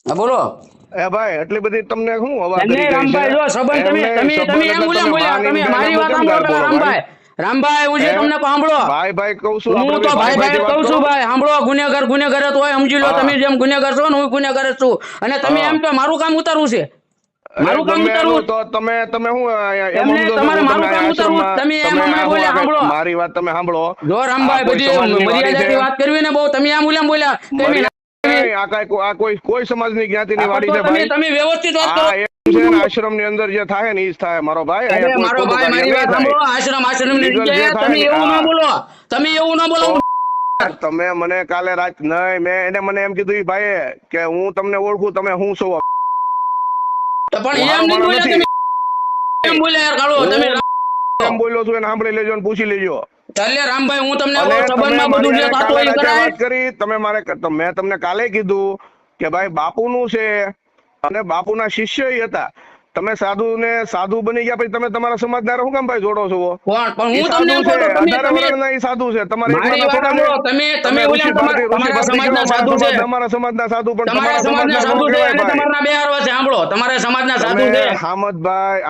હા બોલો. એ ભાઈ એટલી બધી તમને શું હવા એમને કરી ગઈ છે? રામભાઈ જો સંબંધ તમે એમને તમે તમે એમ બોલ્યા બોલ્યા તમે મારી વાત સાંભળો પેલા રામભાઈ. રામભાઈ હું જે તમને કહું સાંભળો. ભાઈ ભાઈ કહું છું, હું આપણે તો ભાઈ ભાઈ ભાઈ વાત કહું કરો. છું ભાઈ સાંભળો. ગુનેગાર જ હોય સમજી લો. હા. તમે જેમ ગુનેગાર છો ને હું ગુનેગાર જ છું. અને તમે હા. એમ કે મારું કામ ઉતારવું છે. અરે મારું કામ ગમે ઉતારવું એનું તો તમે તમે શું એમ એમને સમજો છો તમારે હું મારું તમને કામ ઉતારવું આશ્રમમાં તમે એમ તમે હમણાં આ હું બોલ્યા સાંભળો. મારી વાત તમે સાંભળો. જો આ રામભાઈ કોઈ બધી સમાજની વાડી છે? મર્યાદાથી વાત કરવી ને બહુ તમે આમ બોલ્યા કે મેં મર્યાદા નહીં, આ કોઈ સમાજની જ્ઞાતિની વાડી તો છે તમે ભાઈ? તમે વ્યવસ્થિત વાત કરો. આ એમ છે ને આશ્રમની અંદર જે થાય ને ઈ જ થાય મારો ભાઈ. અરે અહીંયા કોઈ મારો ખોટું ભાઈ કાર્ય મારી વાત નહીં સાંભળો. થાય. આશ્રમ ની લીગલ જે જગ્યાએ થાય તમે ને, એવું ના હા. બોલો. તમે એવું ના બોલો. તમે મને કાલે રાત નહીં મેં મને એમ કીધું ઈ ભાઈએ કે હું તમને ઓળખું, તમે હું છો? પણ હું એમ નહીં હારો બોલ્યા નથી. તમે એમ બોલ્યા યાર કાળો તમે. હું એમ બોલ્યો છું એને સાંભળી લેજો ને પૂછી લેજો. ચાલે રામભાઈ હું તમને અને તમે સંબંધમાં બધું જે મારી થતું હોય કાલે એ રાતે કરાય. વાત કરી, તમે મેં તમને કાલે કીધું કે ભાઈ બાપુનું છે અને બાપુના શિષ્ય ય હતા. તમે સાધુ બની ગયા પછી તમે તમારા સમાજદાર શું કામ ભાઈ જોડો છો? પણ ઈ હું તમને સાધુ એમ છે, કહું તો 18 વર્ષના ઈ સાધુ છે. તમારે મારી એકલાના વાત થોડા છે. સાંભળો. તમે ઋષિ ઓલા ભારતી તમારા સમાજના કેવો? સાધુ છે. તમારા સમાજના સાધુ, પણ તમારા સમાજના નો સાધુ છે કહેવાય અને ભાઈ. તમારના બે હારવા છે. સાંભળો તમારા સમાજના સાધુ તમે છે.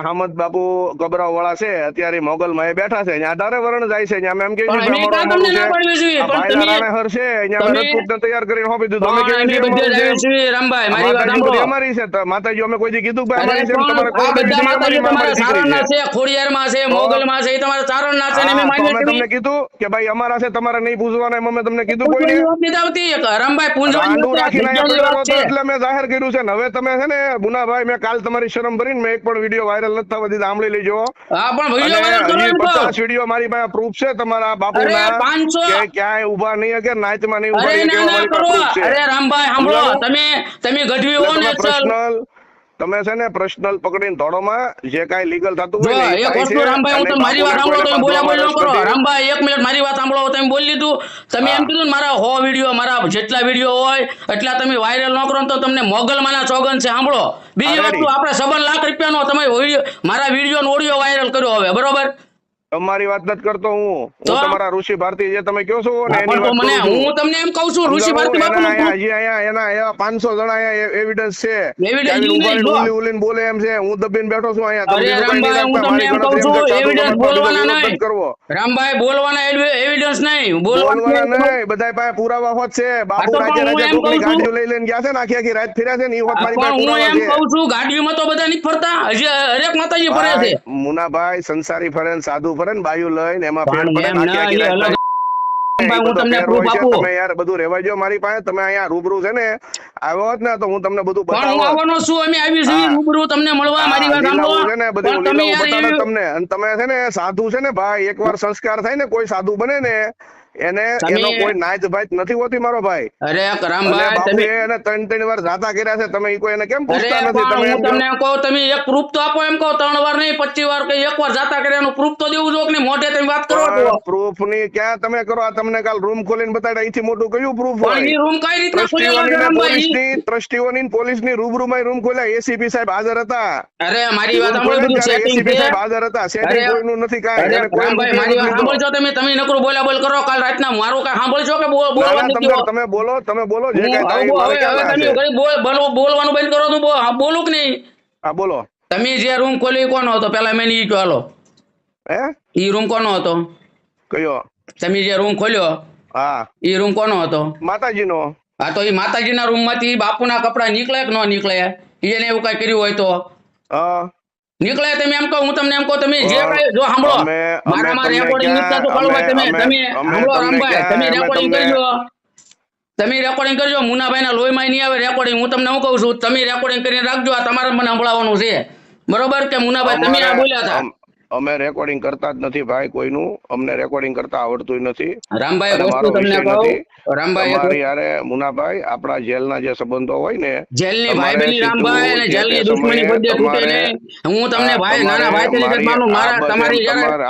હામદ બાપુ ગબરાવ વાળા છે, અત્યારે મોગલમાં એ બેઠા છે. અહીંયા 18 વર્ષ જાય છે. અહીંયા એમ કે પણ અમે ક્યાં તમને ના પાડવી જોઈએ? પણ તમે રાણાહર છે, અહીંયા તમે રજપૂતને તૈયાર કરીને સોંપી દીધું. તમે પણ કેવી અમે રીતે બધે જ અમારું છે? આવીએ છીએ રામભાઈ. મારી વાત માતાજી સાંભળો. બધી અમારી છે. માતાજી અમે કોઈ દી કીધું ભાઈ અરે અમારી છે? તમારે પણ આ કોઈ બધા માતાજી તમારા સારણના છે? છે, ખોડિયારમાં છે, મોગલમાં છે, એ તમારા સારણના છે ને અમે હા, તો માનીએ અમે છીએ. તમને કીધું કે ભાઈ અમારા છે, તમારે નહીં પૂછવાના. એમ અમે તમને કીધું કોઈને? પૂંજવાની વાત નથી આવતી. રામભાઈ પૂંજવાની રાંડું વાત રાખીને અહીંયા જગ્યાની પડ્યો વાત હતો છે. એટલે મેં જાહેર કર્યું છે. ને હવે તમે છે ને ગુનાભાઈ, મેં કાલ તમારી શરમ ભરીને મેં એક પણ વિડીયો વાયરલ નથી થવા દીધા. સાંભળી લેજો. હા પણ અને વિડીયો વાયરલ કરો હજી એમ કહો. 50 વિડીયો મારી પાસે પ્રૂફ છે તમારા બાપુના. અરે 500 કે ક્યાંય ઉભા નહીં કે નાચમાં નહીં ઉભા અરે રહી, ના કેવા ના મારી કરો. પાસે proof છે. અરે રામભાઈ સાંભળો. સમજાણું? તમે ગઢવી હો એટલે ને તમે ચાલ. તમે છે ને પર્સનલ પકડીને ધોળોમાં જે કાંઈ લીગલ થતું જો હોય ને એ એક થાય વસ્તુ છે. રામભાઈ હું અને તો મારી વાત બાપુને સાંભળો. કોઈને તમે બોલ્યા બાંધવામાં બોલ ન રસ કરો. નથી. રામભાઈ 1 મિનિટ મારી વાત સાંભળો. તમે બોલી લીધું. તમે એમ હા. કીધું ને મારા 100 વિડીયો, મારા જેટલા વિડીયો હોય એટલા તમે વાયરલ ન કરો ને તો તમને મોગલમાંના સોગન છે. સાંભળો બીજી હા, વસ્તુ, ready. આપણે 56 લાખ રૂપિયાનો તમે મારા વિડીયો ઓડિયો વાયરલ કર્યો હવે, બરોબર? તમારી વાત નથી કરતો હું તમારા ઋષિ ભારતી જે તમે કહો છો ને એની પણ તો વાત મને કરું છું. હું તમને એમ કહું છું ઋષિ ભારતી એના બાપુનું અહીંયા હજી અહીંયા એના એવા 500 જણા અહીંયા એવિડન્સ છે. Evidence કે આવીને ઈ ઉભા નહીં, રહીને જો. ઉલીને બોલે એમ છે. હું દબીને બેઠો છું અહીંયા. તમે અરે બીજું કંઈ નહીં રામભાઈ હું રાખતા. તમને મારી એમ કહું ગણતરી એમ છું છે કે સાધુ એવિડન્સ સમાજમાં બોલવાના વિરોધ નહીં. નથી કરવો. રામભાઈ બોલવાના એવિડન્સ નહીં. બોલવાના બોલવાના નહીં. બધાય પાસે પુરાવા હોત છે. બાપુ તો રાતે પણ હું રાતે એમ કોકની કહું છું. ગાડીઓ લઈને ગયા છે ને, આખી રાત ફર્યા છે ને, એ હોત મારી પાસે પણ હું પુરાવા એમ છે. કહું છું ગાડીઓમાં તો બધા નથી ફરતા. હજી હરેક માતાજી ફરે છે. ભાઈ મુનાભાઈ સંસારી ફરે ને સાધુ ફરે ને બાયું લઈને એમાં ફેર પણ પડે એમ ને ના, આખી એ રાત અલગ. એ ભાઈ, હું બધો તમને ફેર proof હોય છે. આપું. તમે યાર બધું રેવા જો મારી પાસે. તમે અહીંયા રૂબરૂ છે ને આવ્યો હોત ને તો હું તમને બધું પણ હું બતાવો. આવવાનો છું. અમે આવી છીએ હા. રૂબરૂ તમને મળવા. મારી વાત સાંભળો. લીલાવું છે ને બધી પણ તમે લીલાવું યાર બતાડે એવી- તમને. અને તમે છે ને સાધુ છે ને ભાઈ, એકવાર સંસ્કાર થાય ને કોઈ સાધુ બને ને એને તમે- એનો કોઈ નાચ ભાઈ નથી હોતી મારો ભાઈ. અરે અને રામભાઈ બાપુ તમે એને 3 વાર જાતા કર્યા છે. તમે ઈ કોઈ એને કેમ અરે પૂછતા નથી? પણ તમે હું એમ કહો. તમને એમ કહું, તમે એક પ્રૂફ તો આપો. એમ કહો 3 વાર નહીં 25 વાર કે 1 વાર જાતા કર્યાનું પ્રૂફ તો દેવું જો કે નહીં? મોઢે તમે વાત કરો છો. પ્રૂફ ની ક્યાં તમે કરો? આ તમને કાલ રૂમ ખોલીને બતાડ્યા. અહીંથી મોટું કયું પ્રૂફ પણ હોય? એ રૂમ કઈ રીતના ખોલેલો છે રામભાઈ? ટ્રસ્ટીઓની પોલીસની રૂબરૂમાં રૂમ ખોલ્યા. એસીપી સાહેબ હાજર હતા. અરે મારી વાત રૂમ સાંભળો. ખોલ્યા બધું ત્યારે setting એસીપી છે. સાહેબ હાજર હતા. સેટિંગ અરે- કોઈનું નથી કાંઈ. અરે એને કોઈ રામભાઈ મારી વાત સાંભળજો. તમે નકરું બોલ કરો. કાલ રાતના મારું કઈ સાંભળજો કે બોલવા નથી દેવો? તમે બોલો તમે જે હું કાંઈ થાય મારે હવે ક્યાં તમે છે? ઘડી બોલવાનું બંધ કરો તો બોલું કે નહીં? હા બોલો. તમે જે રૂમ ખોલ્યો એ કોનો હતો? પેલા મેં ઈ કહો હાલો. હે ઈ રૂમ કોનો હતો? કયો? તમે જે રૂમ ખોલ્યો હા ઈ રૂમ કોનો હતો? માતાજીનો. હા તો ઈ માતાજીના રૂમ માંથી બાપુના કપડા નીકળે કે ન નીકળે? એને એવું કઈ કર્યું હોય તો હા નીકળે. તમે એમ કહો, હું તમને એમ કહું, તમે જે કઈ જો સાંભળો. મારામાં રેકોર્ડિંગ નીકળતા તો કાળુભાઈ તમે સાંભળો રામભાઈ, તમે રેકોર્ડિંગ કરજો. તમે રેકોર્ડિંગ કરજો. મુનાભાઈ ના લોહીમાં નહીં આવે રેકોર્ડિંગ. હું તમને શું કહું છું, તમે રેકોર્ડિંગ કરીને રાખજો. આ તમારે મને સંભળાવવાનું છે, બરોબર? કે મુનાભાઈ તમે આ બોલ્યા હતા. અમે રેકોર્ડિંગ કરતા જ નથી ભાઈ કોઈનું. અમને રેકોર્ડિંગ કરતા આવડતું નથી. રામભાઈ અને વસ્તુ મારો તમને વિષય કહું. નથી. રામભાઈ તમારી યારે મુનાભાઈ આપણા જેલના જે સંબંધો હોય ને, જેલની ભાઈ તમારે બની રામભાઈ અને સીધું જેલની જે તે દુશ્મની સમયે બધે તૂટે તમારે- નહીં. હું તમને હા, ભાઈ નાના ભાઈ તરીકે મારી- માનું. મારા આ તમારી બસ એમ યારે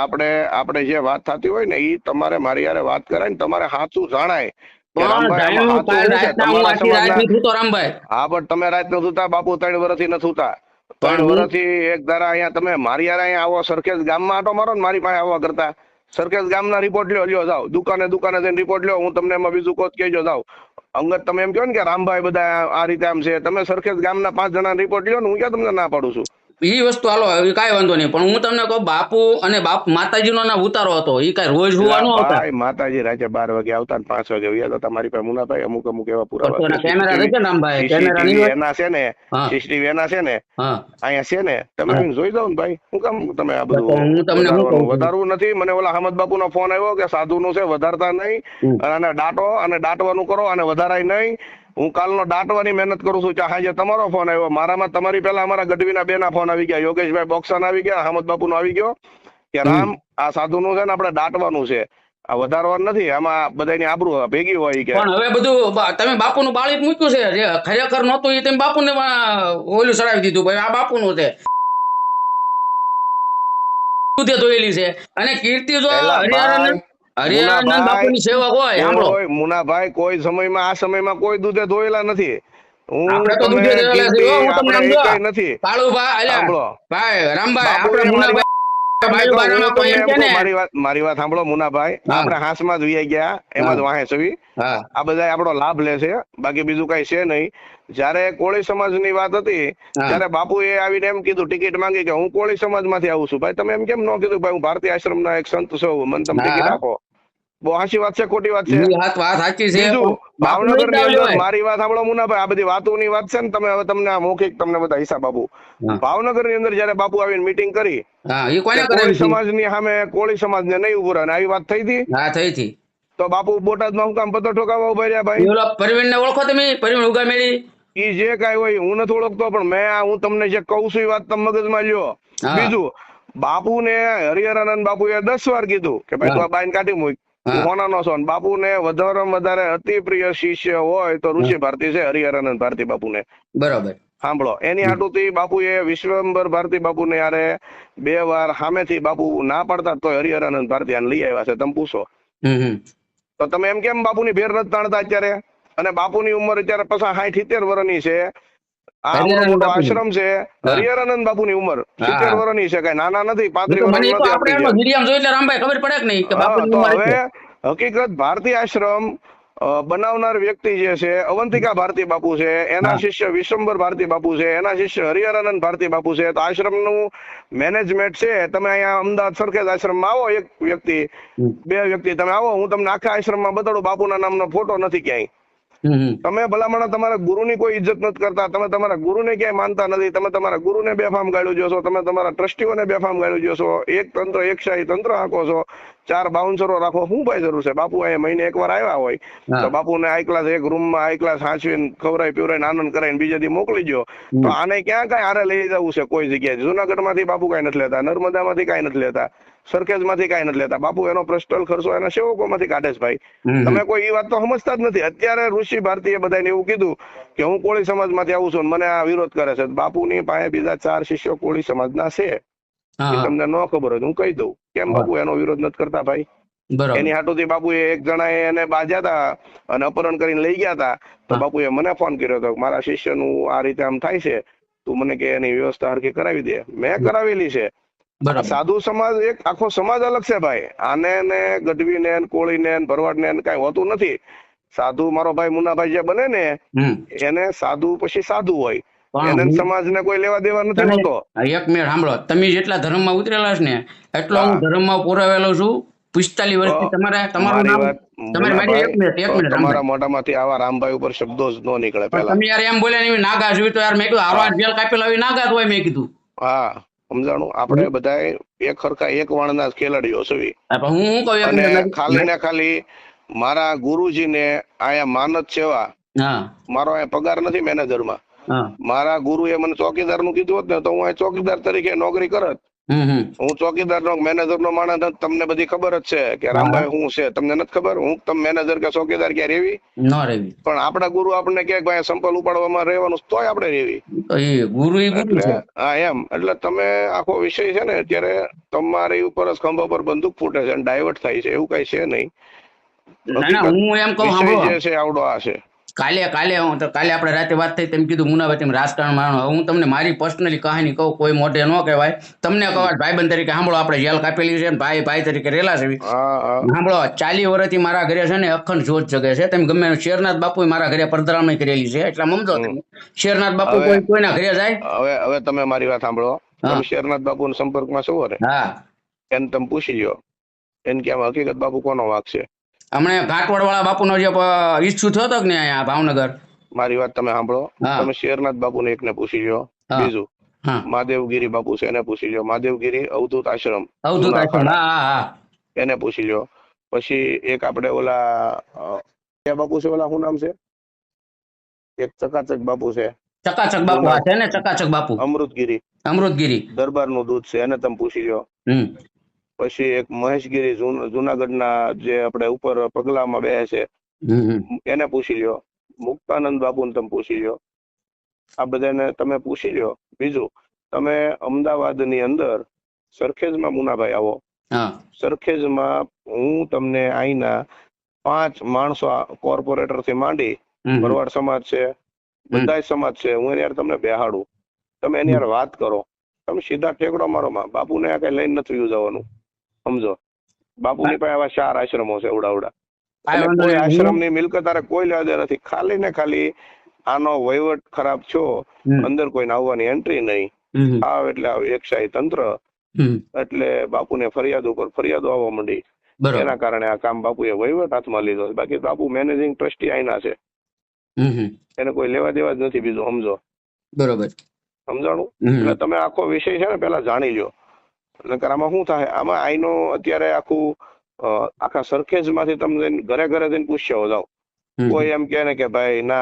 આપણે જે વાત થતી હોય ને ઈ તમારે મારી યારે વાત કરાય ને તમારે સાચું જાણાય કે પણ રામભાઈ આમાં જાણ્યું કાલ સાચું છે. રાતના હું તમારા આખી રાત સમાજના- નથી સૂતો રામભાઈ. હા પણ તમે રાત નથી સુતા બાપુ. 3 વર્ષથી નથી સુતા. પણ 3 હું- વર્ષથી એક ધારા અહીંયા તમે મારી યારે અહીંયા આવો સરખેજ ગામમાં આટો મારો ને મારી પાસે આવવા કરતા સરખેજ ગામના રિપોર્ટ લ્યો જાઓ, દુકાને જઈને રિપોર્ટ લ્યો, હું તમને એમાં બીજું કોત કહેજો જાઓ. અંગત તમે એમ કહો ને કે રામભાઈ બધા આ રીતે આમ છે, તમે સરખેજ ગામના 5 જણા રિપોર્ટ લ્યો ને, હું ક્યાં તમને ના પાડું છું. ઈ વસ્તુ હાલો કાંઈ વાંધો નહીં, પણ હું તમને કહું બાપુ અને માતાજીનો ના ઉતારો હતો, ઈ કાંઈ રોજ હોવા ન આવતા. ભાઈ માતાજી રાતે 12 વાગે આવતા ને 5 વાગે વ્યા હતા. મારી પાસે મુનાભાઈ અમુક એવા પુરાવા કેમેરા છે ને રામભાઈ, સીસીટીવી એના છે ને, સીસીટીવી એના છે ને, અહીંયા છે ને, તમે જોઈ જાવ ને ભાઈ. હું કામ તમે આ બધું વધારવું નથી. મને ઓલા અહમદ બાપુ નો ફોન આવ્યો કે સાધુ નું છે, વધારતા નહીં, અને દાટો અને દાટવાનું કરો અને વધારાય નહીં. હું કાલનો દાટવાની મહેનત કરું છું. આજે તમારો ફોન આવ્યો, મારામાં તમારી પહેલા અમારા ગઢવીના 2 ના ફોન આવી ગયા, યોગેશભાઈ બોક્સન આવી ગયા, અહમદ બાપુ નો આવી ગયો કે રામ આ સાધુ નું છે ને આપણે દાટવાનું છે, આ વધારવાનું નથી, આમાં બધાની આબરૂ ભેગી હોય કે. પણ હવે બધું તમે બાપુનું બાળી મૂક્યું છે, જે ખરેખર નહોતું એ તમે બાપુને ઓલું ચડાવી દીધું, ભાઈ આ બાપુનું છે, ધોયેલી છે. અને કીર્તિ જો હરિહરાનંદ બાપુની સેવક હોય, સાંભળો મુનાભાઈ, કોઈ સમયમાં આ સમયમાં કોઈ દૂધે ધોયેલા નથી. આપણે તો દૂધે ધોયેલા નથી. કાળુભાઈ ભાઈ રામભાઈ, આપણે મુનાભાઈ મારી વાત સાંભળો મુનાભાઈ, આપણે હાંસમાં જ વી ગયા, એમાં જ વાહે છવી, આ બધા આપણો લાભ લે છે, બાકી બીજું કઈ છે નહીં. જયારે કોળી સમાજ ની વાત હતી ત્યારે બાપુએ આવીને એમ કીધું, ટિકિટ માંગી કે હું કોળી સમાજ માંથી આવું છું. ભાઈ તમે એમ કેમ ન કીધું, ભાઈ હું ભારતીય આશ્રમ ના એક સંત છું, મને તમે ટિકિટ આપો. બહુ હાચી વાત છે, ખોટી વાત છે? ભાવનગર ની અંદર મારી વાત સાંભળો મુનાભાઈ, આ બધી વાતો ની વાત છે ને, તમે હવે તમને મૌખિક તમને બધા હિસાબ આપું. ભાવનગર ની અંદર જયારે બાપુ આવીને મીટિંગ કરી, કોળી સમાજ ની સામે કોળી સમાજ ને નહીં ઉભો રહે, આવી વાત થઈ હતી. તો બાપુ બોટાદ માં હું કામ પતો ઠોકાવા ઉભા રહ્યા ભાઈ? પરવીન ને ઓળખો તમે? પરવીન ઉગામેળી ઈ જે કઈ હોય હું નથી ઓળખતો, પણ હું તમને જે કહું છું એ વાત તમે મગજમાં લ્યો. બીજું, બાપુ ને હરિહરાનંદ બાપુ એ 10 વાર કીધું કે ભાઈ તું આ બાઈને કાઢી મૂક, હોનાનો છો. બાપુ ને વધારે અતિ પ્રિય શિષ્ય હોય તો ઋષિ ભારતી છે, હરિહરાનંદ ભારતી બાપુ ને. બરાબર. સાંભળો, એની હાટુથી બાપુએ વિશ્વંભર ભારતી બાપુ ને યારે 2 વાર સામેથી બાપુ ના પાડતા તો હરિહરાનંદ ભારતી આને લઈ આવ્યા છે. તમે પૂછો તો તમે એમ કેમ બાપુની ભેર નથી તાણતા અત્યારે? અને બાપુની ઉંમર અત્યારે 60-70 વર્ષની છે. આ મોટો આશ્રમ છે, હરિહરાનંદ બાપુની ઉંમર 70 વર્ષની છે, કઈ નાના નથી, 35 વર્ષની. હવે હકીકત ભારતીય આશ્રમ બનાવનાર વ્યક્તિ જે છે અવંતિકા ભારતી બાપુ છે, એના શિષ્ય વિશ્વંભર ભારતી બાપુ છે, એના શિષ્ય હરિહરાનંદ ભારતી બાપુ છે. તો આશ્રમનું મેનેજમેન્ટ છે. તમે અહીંયા અમદાવાદ સરખેજ આશ્રમમાં આવો, એક વ્યક્તિ 2 વ્યક્તિ તમે આવો, હું તમને આખા આશ્રમમાં બતાડું, બાપુના નામનો ફોટો નથી ક્યાંય. તમે ભલામણ તમારા ગુરુની કોઈ ઇજ્જત નથી કરતા, તમે તમારા ગુરુને ક્યાંય માનતા નથી, તમે તમારા ગુરુને બેફામ ગાળ્યું જો છો, તમે તમારા ટ્રસ્ટીઓને બેફામ ગાળ્યું જો છો, એક તંત્ર એકશાહી તંત્ર આંકો છો, 4 બાઉન્સરો રાખો, શું ભાઈ જરૂર છે? બાપુ અહીંયા મહિને 1 વાર આવ્યા હોય તો બાપુને હાઈ ક્લાસ એક રૂમમાં હાઈ ક્લાસ હાંચવીને ખવડાવી પીવડાવીને આનંદ કરાવીને બીજા દી મોકલી દો. તો આને ક્યાં કઈ હારે લઈ જવું છે? કોઈ જગ્યાએ જુનાગઢ માંથી બાપુ કઈ નથી લેતા, નર્મદા માંથી કઈ નથી લેતા, સરખેજ માંથી કઈ નથી લેતા. બાપુ એનો પર્સનલ ખર્ચો એના સેવકો માંથી કાઢે છે. ભાઈ તમે કોઈ એ વાત તો સમજતા જ નથી. અત્યારે ઋષિ ભારતીએ બધાને એવું કીધું કે હું કોળી સમાજ માંથી આવું છું, મને આ વિરોધ કરે છે. બાપુની પાસે બીજા 4 શિષ્યો કોળી સમાજના છે, તમને ન ખબર હોય હું કહી દઉં. કેમ બાપુ એનો વિરોધ નથી કરતા? ભાઈ એની હાટુથી બાપુએ એક જણા એને બાજ્યા હતા અને અપહરણ કરીને લઈ ગયા હતા. તો બાપુએ મને ફોન કર્યો હતો, મારા શિષ્યનું આ રીતે આમ થાય છે, તું મને કે એની વ્યવસ્થા હરખી કરાવી દે. મેં કરાવેલી છે. સાધુ સમાજ એક આખો સમાજ અલગ છે ભાઈ. આને ને ગઢવી ને કોળી ને ભરવાડ ને કઈ હોતું નથી. સાધુ મારો ભાઈ મુનાભાઈ જે બને ને એને સાધુ પછી સાધુ હોય, એને સમાજ ને કોઈ લેવા દેવા નથી હોતો. એક મિનિટ સાંભળો, તમે જેટલા ધર્મમાં ઉતરેલા છે ને એટલો હું ધર્મમાં પુરાવેલો છું. 45 વર્ષથી તમારું નામ તમારા મોઢામાંથી આવા રામભાઈ ઉપર શબ્દો જ ન નીકળે. પેલા તમે યાર એમ બોલ્યા ને નાગા જોઈ તો યાર મેં કીધું આવા જેલ કાપેલા હોય નાગા હોય મેં કીધું. હા સમજાણું. આપણે બધા એક ખરખા એક વાણના ખેલાડીઓ છીએ. હું કહું અને ખાલી ને ખાલી મારા ગુરુજીને આયા માનદ સેવા, મારો અહીંયા પગાર નથી મેનેજરમાં, મારા ગુરુએ મને ચોકીદાર નું કીધું હોત ને તો હું ચોકીદાર તરીકે નોકરી કરત. હું ચોકીદાર નો મેનેજર નો માણસ, તમને બધી ખબર જ છે કે રામભાઈ હું છે, તમને નથી ખબર? હું તમે મેનેજર કે ચોકીદાર ક્યાં રેવી? પણ આપડા ગુરુ આપણને કે ભાઈ સંપલ ઉપાડવામાં રહેવાનું, તોય આપણે રેવી. હા એમ. એટલે તમે આખો વિષય છે ને અત્યારે તમારી ઉપર જ ખંભા પર બંદૂક ફૂટે છે અને ડાયવર્ટ થાય છે, એવું કઈ છે નહીં. હું એમ કહું જે છે આવડો આ છે. કાલે આપણે રાતે વાત થઈ તેમ કીધું મુનાભાઈ તમે રાજકારણ માણો. હવે હું તમને મારી પર્સનલી કહાની કહું, કોઈ મોઢે ન કહેવાય. તમને કહેવાય ભાઈબંધ તરીકે સાંભળો, આપણે જેલ કાપેલી છે ને ભાઈ તરીકે રેલા છે. સાંભળો, 40 વર્ષથી મારા ઘરે છે ને અખંડ જોત જગે છે. તમે ગમે શેરનાથ બાપુ મારા ઘરે પધરામણી કરેલી છે, એટલે સમજો તમે. શેરનાથ બાપુ કોઈના ઘરે જાય. હવે તમે મારી વાત સાંભળો. તમે શેરનાથ બાપુ ના સંપર્કમાં છો ને? હા. એને તમે પૂછી લ્યો, એને કે આમાં હકીકત બાપુ કોનો વાંક છે. હમણે ઘાટવડ વાળા બાપુનો જે ઇસ્યુ થયો હતો ને અહીંયા ભાવનગર. મારી વાત તમે સાંભળો. તમે શેરનાથ બાપુ ને એકને પૂછી લ્યો. બીજું મહાદેવગીરી બાપુ છે, એને પૂછી લ્યો. મહાદેવગીરી અવધૂત આશ્રમ એને પૂછી લ્યો. પછી એક આપણે ઓલા બાપુ છે, ઓલા શું નામ છે, એક ચકાચક બાપુ છે. ચકાચક બાપુ છે ને, ચકાચક બાપુ. અમૃતગીરી દરબાર નું દૂધ છે, એને તમે પૂછી લ્યો. પછી એક મહેશગીરી જુનાગઢના જે આપણે ઉપર પગલામાં બેસે છે, એને પૂછી લ્યો. મુક્તાનંદ બાપુ ને તમે પૂછી લ્યો. આ બધાને તમે પૂછી લ્યો. બીજું, તમે અમદાવાદની અંદર સરખેજમાં મુનાભાઈ આવો. સરખેજમાં હું તમને અહીંના 5 માણસો કોર્પોરેટર થી માંડી, ભરવાડ સમાજ છે, બધા સમાજ છે, હું એની યાર તમને બેહાડું. તમે એની યાર વાત કરો. તમે સીધા ઠેકડો મારો માં બાપુને આ કઈ લઈને નથી જવાનું. સમજો, બાપુની પાસે આવા 4 આશ્રમો છે ઉડાવડા. કોઈ આશ્રમ ની મિલકત તારે કોઈ લેવા દે નથી. ખાલી ને ખાલી આનો વહીવટ ખરાબ છો, અંદર કોઈને આવવાની એન્ટ્રી નહીં. આવ એટલે એકશાહી તંત્ર. એટલે બાપુને ફરિયાદ ઉપર ફરિયાદો આવવા માંડી. એના કારણે આ કામ બાપુએ વહીવટ હાથમાં લીધો. બાકી બાપુ મેનેજિંગ ટ્રસ્ટી આઈના છે, એને કોઈ લેવા દેવા જ નથી. બીજું સમજો, બરોબર સમજાણું? એટલે તમે આખો વિષય છે ને પેલા જાણી લો. નકર આમાં શું થાય, આમાં આઈનો અત્યારે આખા સરખેજ માંથી તમે ઘરે જઈને પૂછ્યા જાઓ. કોઈ એમ કે ને કે ભાઈ ના